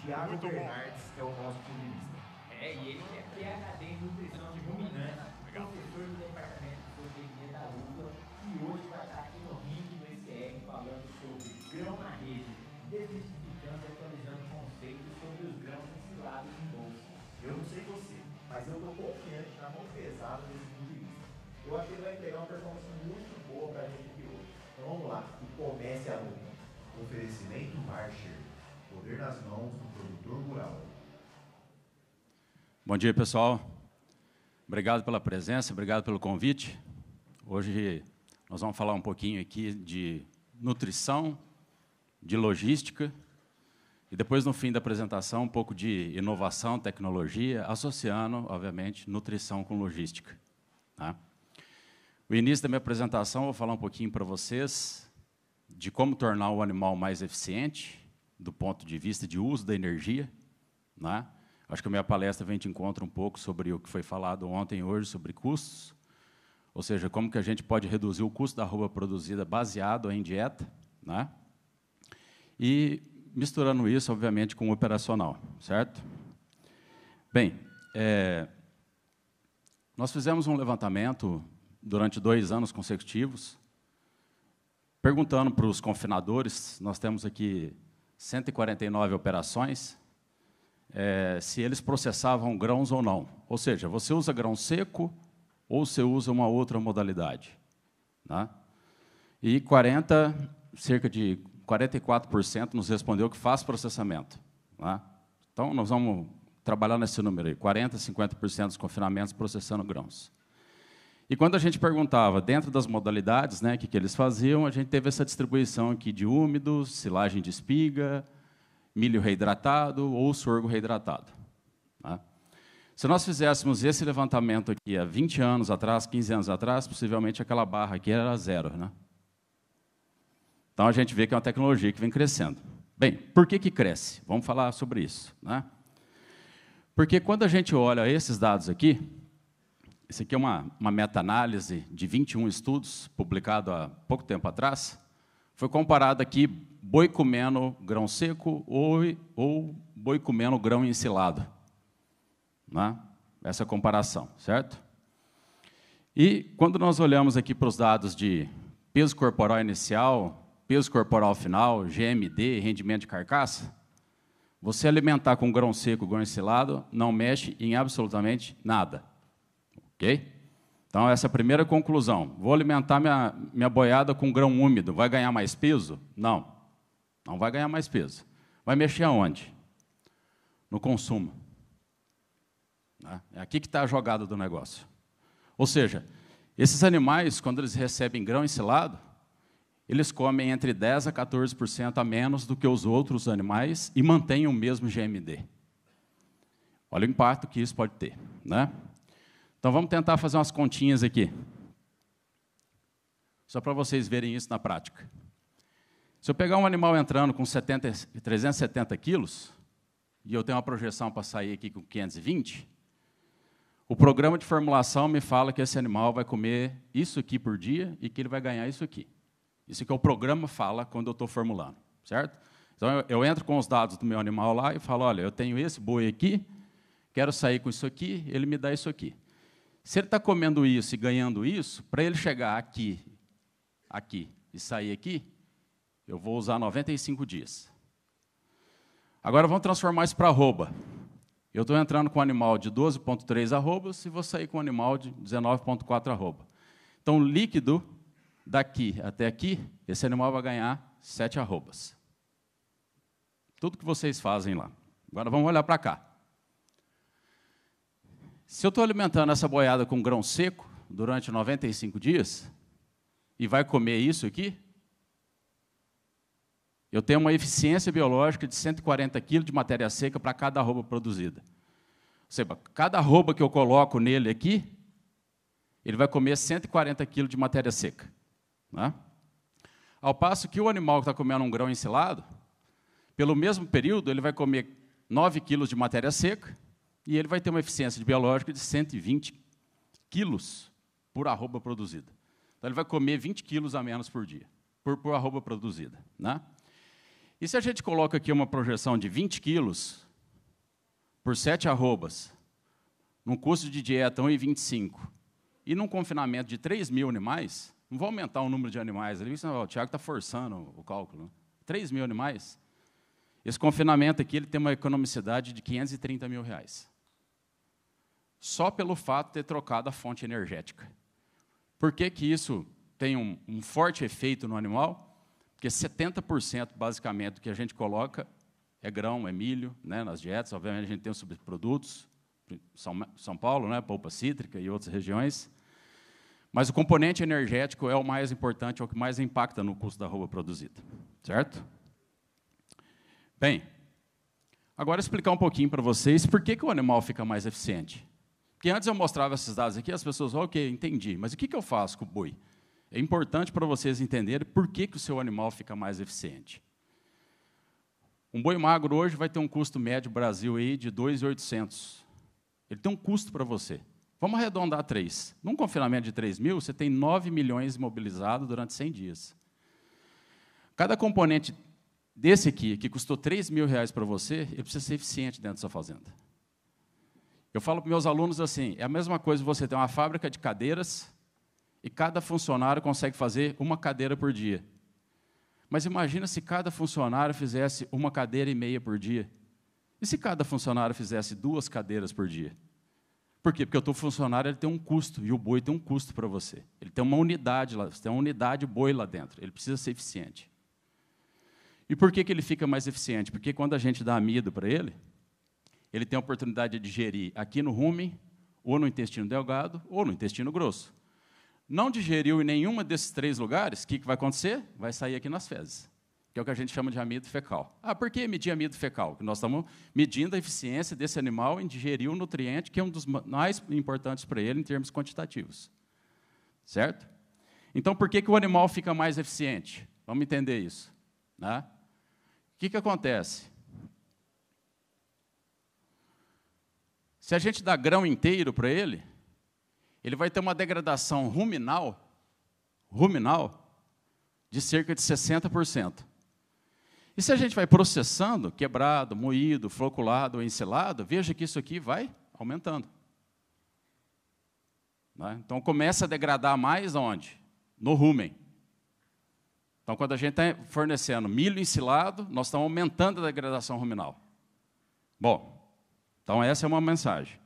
Thiago Bernardes é o nosso pugilista. E ele é PhD em nutrição de ruminantes, professor do departamento de zootecnia da UFLA, e hoje vai estar aqui no ringue do ECR falando sobre grão na rede, desmistificando e atualizando conceitos sobre os grãos ensilados em bolsa. Eu não sei você, mas eu estou confiante na mão pesada desse pugilista. Eu acho que ele vai pegar uma performance muito boa para a gente aqui hoje. Então vamos lá, e comece a luta. Oferecimento Marcher. Poder nas mãos do produtor rural. Bom dia, pessoal. Obrigado pela presença, obrigado pelo convite. Hoje nós vamos falar um pouquinho aqui de nutrição, de logística, e depois, no fim da apresentação, um pouco de inovação, tecnologia, associando, obviamente, nutrição com logística. Tá? No início da minha apresentação, eu vou falar um pouquinho para vocês de como tornar o animal mais eficiente, do ponto de vista de uso da energia. Né? Acho que a minha palestra vem de encontro um pouco sobre o que foi falado ontem e hoje sobre custos, ou seja, como que a gente pode reduzir o custo da arroba produzida baseado em dieta, né? E misturando isso, obviamente, com o operacional, certo? Bem, nós fizemos um levantamento durante 2 anos consecutivos, perguntando para os confinadores, nós temos aqui 149 operações, se eles processavam grãos ou não. Ou seja, você usa grão seco ou você usa uma outra modalidade. Né? E cerca de 44% nos respondeu que faz processamento. Né? Então, nós vamos trabalhar nesse número aí, 40% a 50% dos confinamentos processando grãos. E quando a gente perguntava, dentro das modalidades, né, o que eles faziam, a gente teve essa distribuição aqui de úmidos, silagem de espiga, milho reidratado ou sorgo reidratado. Tá? Se nós fizéssemos esse levantamento aqui há 20 anos atrás, 15 anos atrás, possivelmente aquela barra aqui era 0. Né? Então, a gente vê que é uma tecnologia que vem crescendo. Bem, por que cresce? Vamos falar sobre isso. Né? Porque quando a gente olha esses dados aqui, esse aqui é uma meta-análise de 21 estudos, publicado há pouco tempo atrás. Foi comparado aqui boi comendo grão seco ou boi comendo grão ensilado. Né? Essa comparação, certo? E quando nós olhamos aqui para os dados de peso corporal inicial, peso corporal final, GMD, rendimento de carcaça, você alimentar com grão seco, grão ensilado, não mexe em absolutamente nada. Ok? Então, essa é a primeira conclusão. Vou alimentar minha boiada com grão úmido. Vai ganhar mais peso? Não. Não vai ganhar mais peso. Vai mexer aonde? No consumo. É aqui que está a jogada do negócio. Ou seja, esses animais, quando eles recebem grão ensilado, eles comem entre 10% a 14% a menos do que os outros animais e mantêm o mesmo GMD. Olha o impacto que isso pode ter. Né? Então, vamos tentar fazer umas continhas aqui, só para vocês verem isso na prática. Se eu pegar um animal entrando com 370 quilos, e eu tenho uma projeção para sair aqui com 520, o programa de formulação me fala que esse animal vai comer isso aqui por dia e que ele vai ganhar isso aqui. Isso que o programa fala quando eu estou formulando, certo? Então, eu entro com os dados do meu animal lá e falo, olha, eu tenho esse boi aqui, quero sair com isso aqui, ele me dá isso aqui. Se ele está comendo isso e ganhando isso, para ele chegar aqui e sair aqui, eu vou usar 95 dias. Agora, vamos transformar isso para arroba. Eu estou entrando com um animal de 12,3 arrobas e vou sair com um animal de 19,4 arroba. Então, líquido, daqui até aqui, esse animal vai ganhar 7 arrobas. Tudo que vocês fazem lá. Agora, vamos olhar para cá. Se eu estou alimentando essa boiada com grão seco durante 95 dias, e vai comer isso aqui, eu tenho uma eficiência biológica de 140 kg de matéria seca para cada arroba produzida. Ou seja, cada arroba que eu coloco nele aqui, ele vai comer 140 kg de matéria seca. Né? Ao passo que o animal que está comendo um grão ensilado, pelo mesmo período, ele vai comer 9 kg de matéria seca, e ele vai ter uma eficiência biológica de 120 quilos por arroba produzida. Então, ele vai comer 20 quilos a menos por dia, por arroba produzida. Né? E se a gente coloca aqui uma projeção de 20 quilos por 7 arrobas, num custo de dieta 1,25, e num confinamento de 3.000 animais, não vou aumentar o número de animais ali, senão o Tiago está forçando o cálculo. 3.000 animais, esse confinamento aqui ele tem uma economicidade de R$530 mil. Só pelo fato de ter trocado a fonte energética. Por que que isso tem um forte efeito no animal? Porque 70%, basicamente, do que a gente coloca é grão, é milho, né, nas dietas. Obviamente, a gente tem os subprodutos, São Paulo, né, polpa cítrica e outras regiões. Mas o componente energético é o mais importante, é o que mais impacta no custo da arroba produzida. Certo? Bem, agora explicar um pouquinho para vocês por que que o animal fica mais eficiente. Porque antes eu mostrava esses dados aqui, as pessoas, ok, entendi, mas o que que eu faço com o boi? É importante para vocês entenderem por que que o seu animal fica mais eficiente. Um boi magro hoje vai ter um custo médio Brasil aí de 2.800. Ele tem um custo para você. Vamos arredondar 3. Num confinamento de 3.000, você tem 9 milhões imobilizados durante 100 dias. Cada componente desse aqui, que custou R$3.000 para você, ele precisa ser eficiente dentro da sua fazenda. Eu falo para meus alunos assim, é a mesma coisa você ter uma fábrica de cadeiras e cada funcionário consegue fazer uma cadeira por dia. Mas imagina se cada funcionário fizesse 1,5 cadeiras por dia. E se cada funcionário fizesse 2 cadeiras por dia? Por quê? Porque o teu funcionário ele tem um custo, e o boi tem um custo para você. Ele tem uma unidade lá, você tem uma unidade boi lá dentro. Ele precisa ser eficiente. E por que que ele fica mais eficiente? Porque quando a gente dá amido para ele tem a oportunidade de digerir aqui no rumen, ou no intestino delgado, ou no intestino grosso. Não digeriu em nenhuma desses 3 lugares, o que vai acontecer? Vai sair aqui nas fezes, que é o que a gente chama de amido fecal. Ah, por que medir amido fecal? Porque nós estamos medindo a eficiência desse animal em digerir o nutriente, que é um dos mais importantes para ele em termos quantitativos. Certo? Então, por que que o animal fica mais eficiente? Vamos entender isso. Né? O que que acontece? Se a gente dá grão inteiro para ele vai ter uma degradação ruminal de cerca de 60%. E se a gente vai processando, quebrado, moído, floculado ou ensilado, veja que isso aqui vai aumentando. Né? Então, começa a degradar mais onde? No rumen. Então, quando a gente está fornecendo milho ensilado, nós estamos aumentando a degradação ruminal. Bom, então essa é uma mensagem.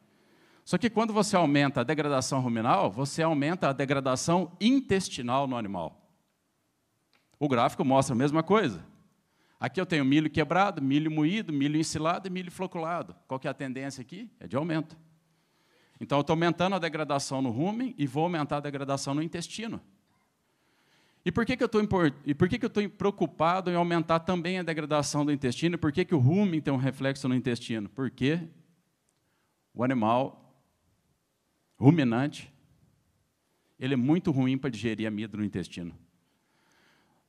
Só que quando você aumenta a degradação ruminal, você aumenta a degradação intestinal no animal. O gráfico mostra a mesma coisa. Aqui eu tenho milho quebrado, milho moído, milho ensilado e milho floculado. Qual que é a tendência aqui? É de aumento. Então, eu estou aumentando a degradação no rumen e vou aumentar a degradação no intestino. E por que que eu estou preocupado em aumentar também a degradação do intestino? Por que que o rumen tem um reflexo no intestino? Porque o animal ruminante, ele é muito ruim para digerir amido no intestino.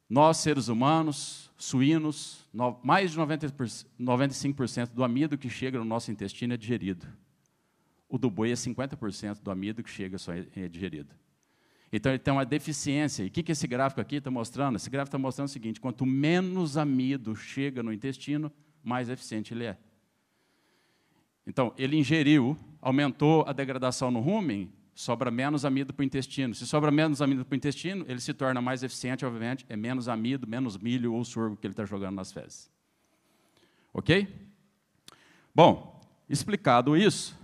Nós, seres humanos, suínos, mais de 95% do amido que chega no nosso intestino é digerido. O do boi é 50% do amido que chega só é digerido. Então, ele tem uma deficiência. E o que esse gráfico aqui está mostrando? Esse gráfico está mostrando o seguinte, quanto menos amido chega no intestino, mais eficiente ele é. Então, ele ingeriu, aumentou a degradação no rumen, sobra menos amido para o intestino. Se sobra menos amido para o intestino, ele se torna mais eficiente, obviamente, é menos amido, menos milho ou sorgo que ele está jogando nas fezes. Ok? Bom, explicado isso,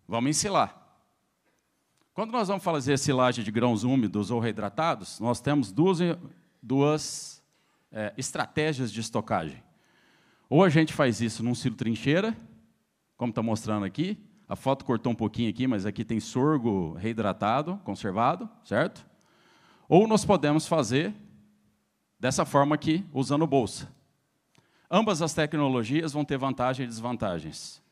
vamos ensilar. Quando nós vamos fazer silagem de grãos úmidos ou reidratados, nós temos duas estratégias de estocagem. Ou a gente faz isso num silo trincheira, como está mostrando aqui. A foto cortou um pouquinho aqui, mas aqui tem sorgo reidratado, conservado, certo? Ou nós podemos fazer dessa forma aqui, usando bolsa. Ambas as tecnologias vão ter vantagens e desvantagens.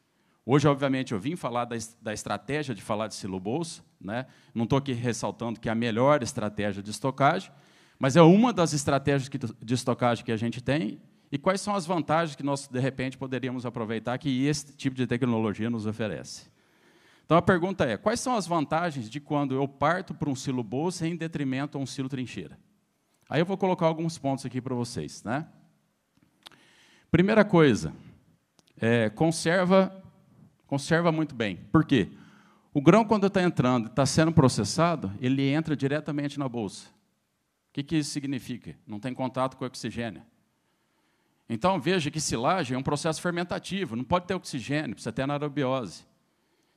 Hoje, obviamente, eu vim falar da estratégia de falar de silo bolsa, né? Não estou aqui ressaltando que é a melhor estratégia de estocagem, mas é uma das estratégias de estocagem que a gente tem. E quais são as vantagens que nós, de repente, poderíamos aproveitar que esse tipo de tecnologia nos oferece? Então, a pergunta é, quais são as vantagens de quando eu parto para um silo bolsa em detrimento a um silo trincheira? Aí eu vou colocar alguns pontos aqui para vocês, né? Primeira coisa, conserva muito bem. Por quê? O grão, quando está entrando e está sendo processado, ele entra diretamente na bolsa. O que isso significa? Não tem contato com o oxigênio. Então, veja que silagem é um processo fermentativo, não pode ter oxigênio, precisa ter anaerobiose.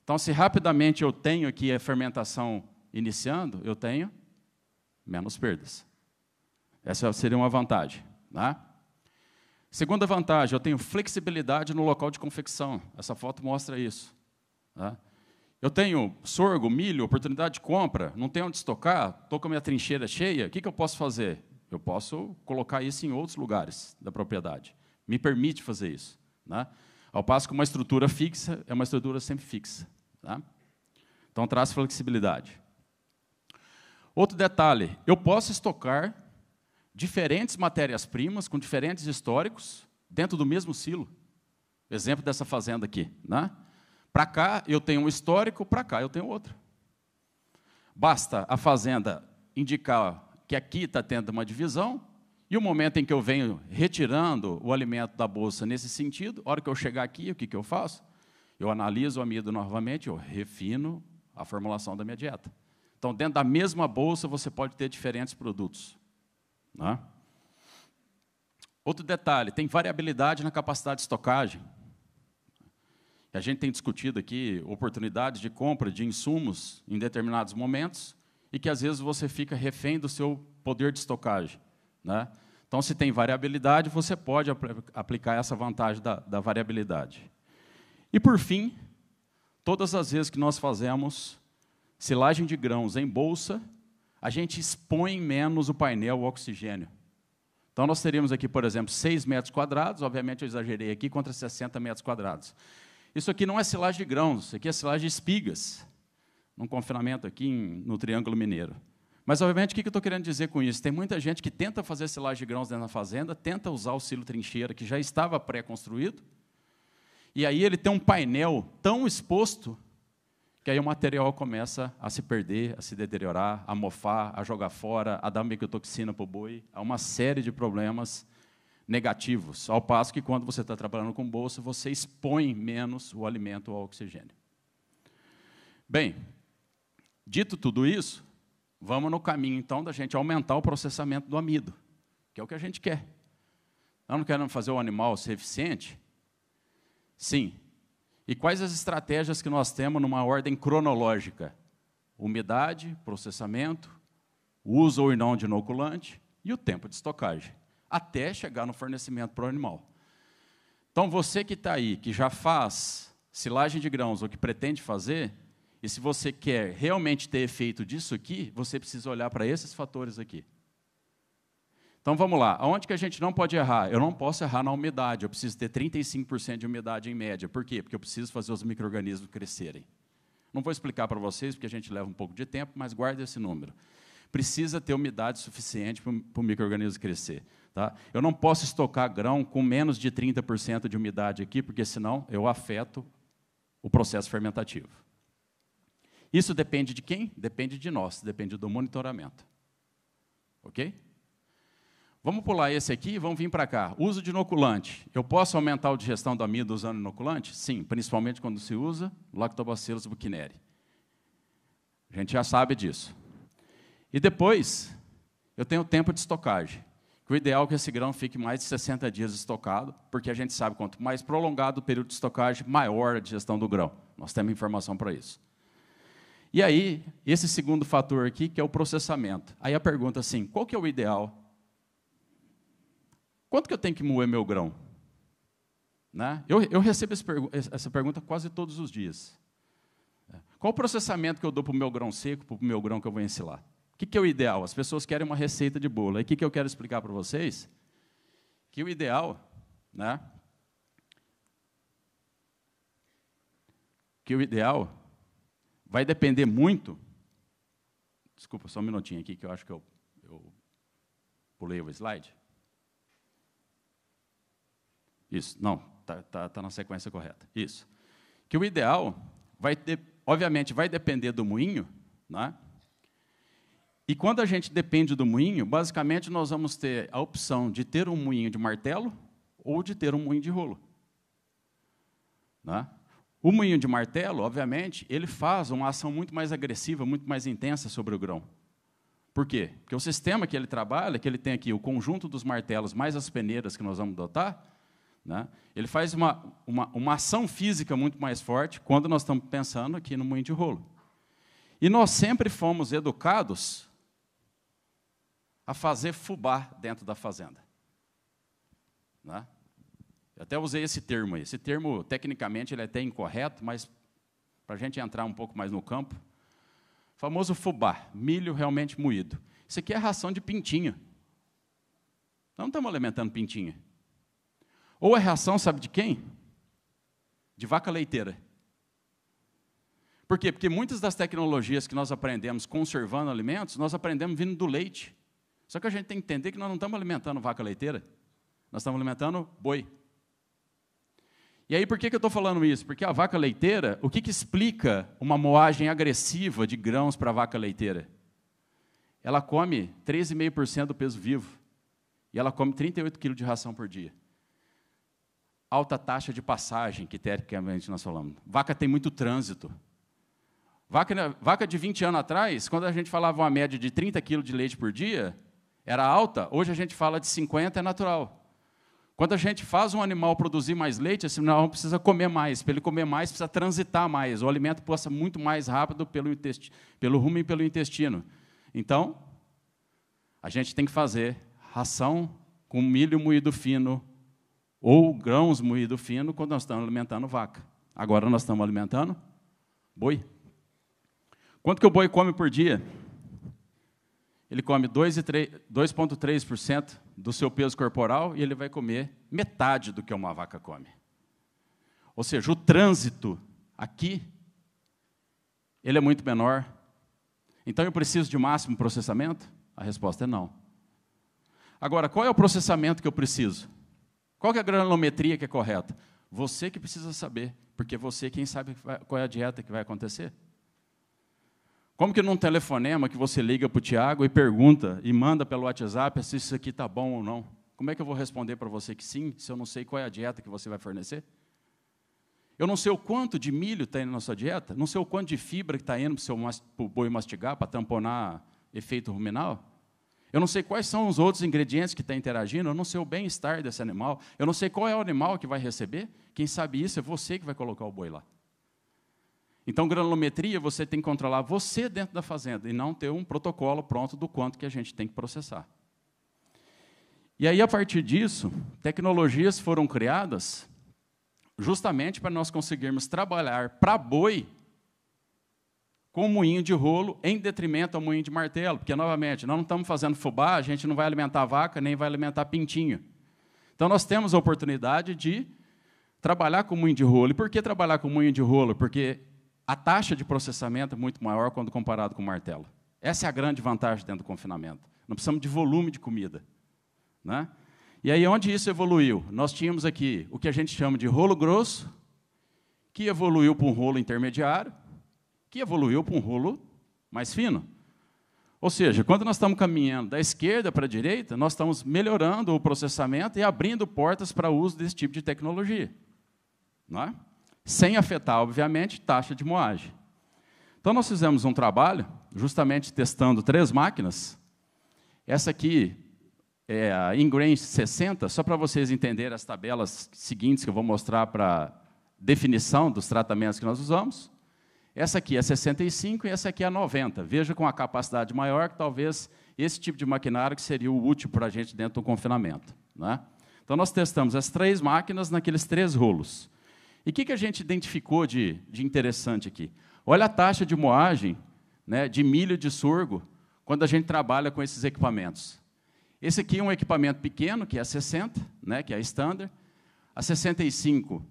Então, se rapidamente eu tenho aqui a fermentação iniciando, eu tenho menos perdas. Essa seria uma vantagem, né? Segunda vantagem, eu tenho flexibilidade no local de confecção. Essa foto mostra isso, né? Eu tenho sorgo, milho, oportunidade de compra, não tenho onde estocar, estou com a minha trincheira cheia, o que eu posso fazer? Eu posso colocar isso em outros lugares da propriedade. Me permite fazer isso, né? Ao passo que uma estrutura fixa é uma estrutura sempre fixa, tá? Então, traz flexibilidade. Outro detalhe, eu posso estocar diferentes matérias-primas com diferentes históricos dentro do mesmo silo. Exemplo dessa fazenda aqui, né? Para cá eu tenho um histórico, para cá eu tenho outro. Basta a fazenda indicar que aqui está tendo uma divisão, e o momento em que eu venho retirando o alimento da bolsa nesse sentido, a hora que eu chegar aqui, o que eu faço? Eu analiso o amido novamente, eu refino a formulação da minha dieta. Então, dentro da mesma bolsa, você pode ter diferentes produtos, né? Outro detalhe, tem variabilidade na capacidade de estocagem. A gente tem discutido aqui oportunidades de compra de insumos em determinados momentos e que, às vezes, você fica refém do seu poder de estocagem, né? Então, se tem variabilidade, você pode aplicar essa vantagem da variabilidade. E, por fim, todas as vezes que nós fazemos silagem de grãos em bolsa, a gente expõe menos o painel ao oxigênio. Então, nós teríamos aqui, por exemplo, 6 metros quadrados, obviamente eu exagerei aqui, contra 60 metros quadrados. Isso aqui não é silagem de grãos, isso aqui é silagem de espigas, num confinamento aqui no Triângulo Mineiro. Mas, obviamente, o que eu estou querendo dizer com isso? Tem muita gente que tenta fazer silagem de grãos dentro da fazenda, tenta usar o silo trincheira, que já estava pré-construído, e aí ele tem um painel tão exposto que aí o material começa a se perder, a se deteriorar, a mofar, a jogar fora, a dar micotoxina para o boi, há uma série de problemas negativos, ao passo que, quando você está trabalhando com bolsa, você expõe menos o alimento ao oxigênio. Bem, dito tudo isso, vamos no caminho, então, da gente aumentar o processamento do amido, que é o que a gente quer. Nós não queremos fazer o animal ser eficiente? Sim. E quais as estratégias que nós temos numa ordem cronológica? Umidade, processamento, uso ou não de inoculante e o tempo de estocagem, até chegar no fornecimento para o animal. Então, você que está aí, que já faz silagem de grãos ou que pretende fazer, e se você quer realmente ter efeito disso aqui, você precisa olhar para esses fatores aqui. Então, vamos lá. Aonde que a gente não pode errar? Eu não posso errar na umidade, eu preciso ter 35% de umidade em média. Por quê? Porque eu preciso fazer os micro-organismos crescerem. Não vou explicar para vocês, porque a gente leva um pouco de tempo, mas guarde esse número. Precisa ter umidade suficiente para o micro-organismo crescer, tá? Eu não posso estocar grão com menos de 30% de umidade aqui, porque, senão, eu afeto o processo fermentativo. Isso depende de quem? Depende de nós, depende do monitoramento. Ok? Vamos pular esse aqui e vamos vir para cá. Uso de inoculante. Eu posso aumentar a digestão do amido usando inoculante? Sim, principalmente quando se usa Lactobacillus buchneri. A gente já sabe disso. E depois, eu tenho o tempo de estocagem. O ideal é que esse grão fique mais de 60 dias estocado, porque a gente sabe que quanto mais prolongado o período de estocagem, maior a digestão do grão. Nós temos informação para isso. E aí, esse segundo fator aqui, que é o processamento. Aí a pergunta assim, qual que é o ideal? Quanto que eu tenho que moer meu grão? Né? Eu recebo essa pergunta quase todos os dias. Qual o processamento que eu dou para o meu grão seco, para o meu grão que eu vou ensilar? O que é o ideal? As pessoas querem uma receita de bolo. Aí o que eu quero explicar para vocês? Que o ideal, né? Que o ideal vai depender muito. Desculpa, só um minutinho aqui, que eu acho que eu pulei o slide. Isso, não, tá na sequência correta. Isso. Que o ideal obviamente, vai depender do moinho, né? E quando a gente depende do moinho, basicamente nós vamos ter a opção de ter um moinho de martelo ou de ter um moinho de rolo. Né? O moinho de martelo, obviamente, ele faz uma ação muito mais agressiva, muito mais intensa sobre o grão. Por quê? Porque o sistema que ele trabalha, que ele tem aqui o conjunto dos martelos mais as peneiras que nós vamos adotar, né, ele faz uma ação física muito mais forte quando nós estamos pensando aqui no moinho de rolo. E nós sempre fomos educados a fazer fubá dentro da fazenda. Né? Eu até usei esse termo aí. Esse termo, tecnicamente, ele é até incorreto, mas para a gente entrar um pouco mais no campo, o famoso fubá, milho realmente moído. Isso aqui é ração de pintinho. Nós não estamos alimentando pintinha. Ou é ração, sabe de quem? De vaca leiteira. Por quê? Porque muitas das tecnologias que nós aprendemos conservando alimentos, nós aprendemos vindo do leite. Só que a gente tem que entender que nós não estamos alimentando vaca leiteira, nós estamos alimentando boi. E aí, por que eu estou falando isso? Porque a vaca leiteira, o que explica uma moagem agressiva de grãos para a vaca leiteira? Ela come 13,5% do peso vivo, e ela come 38 kg de ração por dia. Alta taxa de passagem, que tecnicamente nós falamos. Vaca tem muito trânsito. Vaca de 20 anos atrás, quando a gente falava uma média de 30 kg de leite por dia, era alta, hoje a gente fala de 50, é natural. Quando a gente faz um animal produzir mais leite, esse animal precisa comer mais. Para ele comer mais, precisa transitar mais. O alimento passa muito mais rápido pelo rumo e pelo intestino. Então, a gente tem que fazer ração com milho moído fino ou grãos moído fino quando nós estamos alimentando vaca. Agora nós estamos alimentando boi. Quanto que o boi come por dia? Ele come 2,3% do seu peso corporal e ele vai comer metade do que uma vaca come. Ou seja, o trânsito aqui, ele é muito menor. Então, eu preciso de máximo processamento? A resposta é não. Agora, qual é o processamento que eu preciso? Qual que é a granulometria que é correta? Você que precisa saber, porque você quem sabe qual é a dieta que vai acontecer. Como que num telefonema que você liga para o Tiago e pergunta, e manda pelo WhatsApp se isso aqui está bom ou não? Como é que eu vou responder para você que sim, se eu não sei qual é a dieta que você vai fornecer? Eu não sei o quanto de milho está indo na sua dieta, não sei o quanto de fibra que está indo para o boi mastigar, para tamponar efeito ruminal. Eu não sei quais são os outros ingredientes que estão interagindo, eu não sei o bem-estar desse animal, eu não sei qual é o animal que vai receber, quem sabe isso é você que vai colocar o boi lá. Então, granulometria, você tem que controlar você dentro da fazenda e não ter um protocolo pronto do quanto que a gente tem que processar. E aí, a partir disso, tecnologias foram criadas justamente para nós conseguirmos trabalhar para boi com moinho de rolo em detrimento ao moinho de martelo, porque, novamente, nós não estamos fazendo fubá, a gente não vai alimentar vaca, nem vai alimentar pintinho. Então, nós temos a oportunidade de trabalhar com moinho de rolo. E por que trabalhar com moinho de rolo? Porque a taxa de processamento é muito maior quando comparado com o martelo. Essa é a grande vantagem dentro do confinamento. Não precisamos de volume de comida. Né? E aí, onde isso evoluiu? Nós tínhamos aqui o que a gente chama de rolo grosso, que evoluiu para um rolo intermediário, que evoluiu para um rolo mais fino. Ou seja, quando nós estamos caminhando da esquerda para a direita, nós estamos melhorando o processamento e abrindo portas para o uso desse tipo de tecnologia. Não é? Sem afetar, obviamente, taxa de moagem. Então, nós fizemos um trabalho, justamente testando 3 máquinas. Essa aqui é a Ingrain 60, só para vocês entenderem as tabelas seguintes que eu vou mostrar para definição dos tratamentos que nós usamos. Essa aqui é 65 e essa aqui é 90. Veja com a capacidade maior que talvez esse tipo de maquinário que seria o útil para a gente dentro do confinamento. Né? Então, nós testamos as 3 máquinas naqueles 3 rolos. E o que a gente identificou de interessante aqui? Olha a taxa de moagem, né, de milho e de sorgo quando a gente trabalha com esses equipamentos. Esse aqui é um equipamento pequeno, que é a 60, né, que é a standard. A 65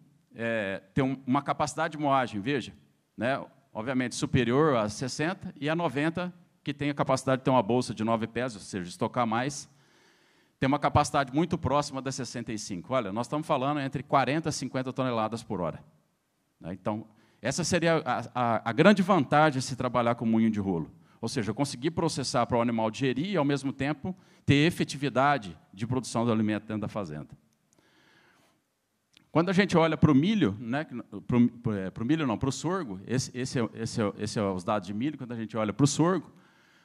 tem uma capacidade de moagem, veja, né, obviamente superior a 60, e a 90, que tem a capacidade de ter uma bolsa de 9 pés, ou seja, estocar mais, tem uma capacidade muito próxima da 65. Olha, nós estamos falando entre 40 e 50 toneladas por hora. Então, essa seria a grande vantagem de se trabalhar com moinho de rolo. Ou seja, eu consegui processar para o animal digerir e, ao mesmo tempo, ter efetividade de produção do alimento dentro da fazenda. Quando a gente olha para o milho, né, para o milho não, para o sorgo, esse é os dados de milho. Quando a gente olha para o sorgo,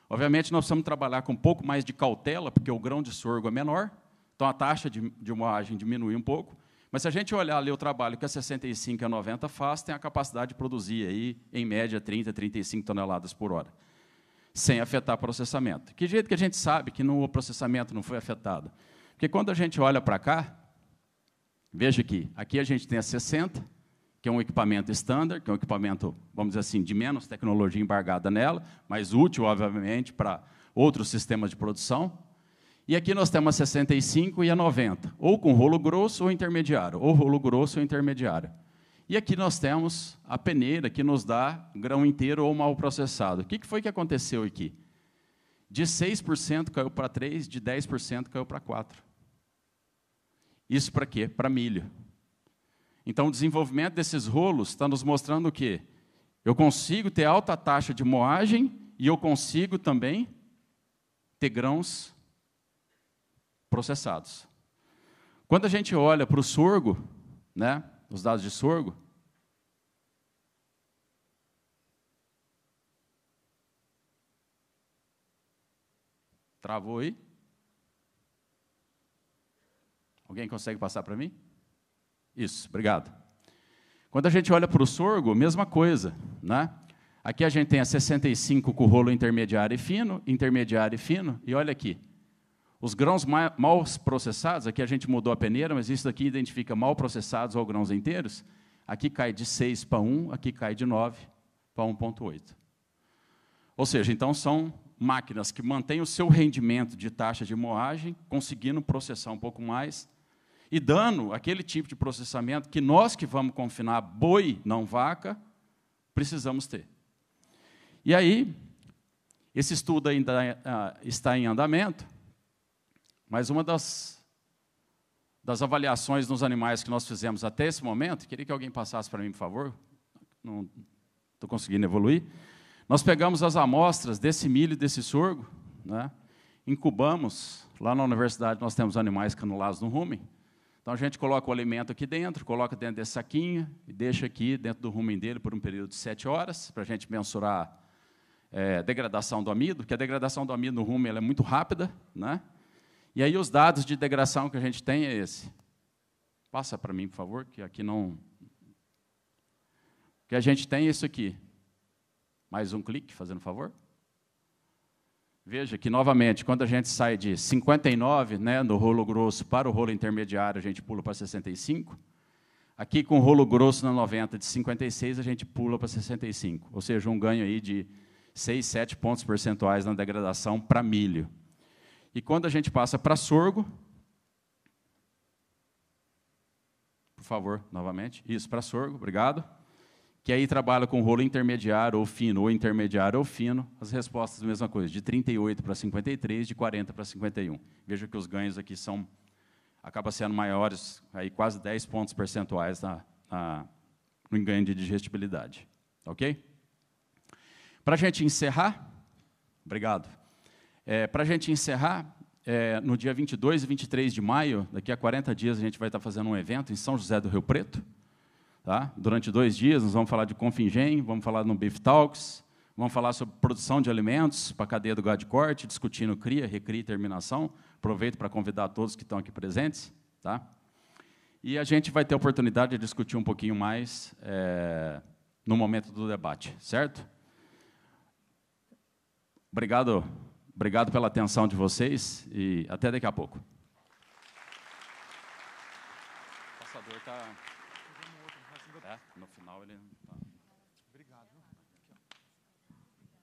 obviamente nós precisamos trabalhar com um pouco mais de cautela, porque o grão de sorgo é menor, então a taxa de moagem diminui um pouco. Mas se a gente olhar ali o trabalho que a 65 e a 90 faz, tem a capacidade de produzir, aí, em média, 30, 35 toneladas por hora, sem afetar o processamento. Que jeito que a gente sabe que o processamento não foi afetado? Porque quando a gente olha para cá, veja aqui a gente tem a 60, que é um equipamento standard, que é um equipamento, vamos dizer assim, de menos tecnologia embargada nela, mas útil, obviamente, para outros sistemas de produção. E aqui nós temos a 65 e a 90, ou com rolo grosso ou intermediário, ou rolo grosso ou intermediário. E aqui nós temos a peneira, que nos dá grão inteiro ou mal processado. O que foi que aconteceu aqui? De 6% caiu para 3%, de 10% caiu para 4%. Isso para quê? Para milho. Então, o desenvolvimento desses rolos está nos mostrando o quê? Eu consigo ter alta taxa de moagem e eu consigo também ter grãos processados. Quando a gente olha para o sorgo, né, os dados de sorgo, travou aí? Alguém consegue passar para mim? Isso, obrigado. Quando a gente olha para o sorgo, mesma coisa, né? Aqui a gente tem a 65 com rolo intermediário e fino, e olha aqui. Os grãos mal processados, aqui a gente mudou a peneira, mas isso daqui identifica mal processados ou grãos inteiros. Aqui cai de 6 para 1, aqui cai de 9 para 1,8. Ou seja, então são máquinas que mantêm o seu rendimento de taxa de moagem, conseguindo processar um pouco mais, e dando aquele tipo de processamento que nós que vamos confinar boi, não vaca, precisamos ter. E aí, esse estudo ainda está em andamento, mas uma das avaliações nos animais que nós fizemos até esse momento, queria que alguém passasse para mim, por favor, não estou conseguindo evoluir. Nós pegamos as amostras desse milho e desse sorgo, né, incubamos, lá na universidade nós temos animais canulados no rumen, então a gente coloca o alimento aqui dentro, coloca dentro desse saquinho e deixa aqui dentro do rumen dele por um período de 7 horas, para a gente mensurar degradação do amido, porque a degradação do amido no rumen ela é muito rápida, né? E aí os dados de degradação que a gente tem é esse. Passa para mim, por favor, que aqui não... O que a gente tem é isso aqui. Mais um clique, fazendo favor. Veja que, novamente, quando a gente sai de 59, né, no rolo grosso para o rolo intermediário, a gente pula para 65. Aqui, com o rolo grosso na 90, de 56, a gente pula para 65. Ou seja, um ganho aí de 6, 7 pontos percentuais na degradação para milho. E quando a gente passa para sorgo, por favor, novamente, isso, para sorgo, obrigado, que aí trabalha com rolo intermediário ou fino, ou intermediário ou fino, as respostas a mesma coisa, de 38 para 53, de 40 para 51. Veja que os ganhos aqui acabam sendo maiores, aí quase 10 pontos percentuais no ganho de digestibilidade. Ok? Para a gente encerrar, obrigado. Para a gente encerrar, no dia 22 e 23 de maio, daqui a 40 dias, a gente vai estar fazendo um evento em São José do Rio Preto. Tá? Durante 2 dias, nós vamos falar de Confingem, vamos falar no Beef Talks, vamos falar sobre produção de alimentos para a cadeia do gado de corte, discutindo cria, recria e terminação. Aproveito para convidar todos que estão aqui presentes. Tá? E a gente vai ter a oportunidade de discutir um pouquinho mais no momento do debate, certo? Obrigado pela atenção de vocês e até daqui a pouco. O passador está... no final ele...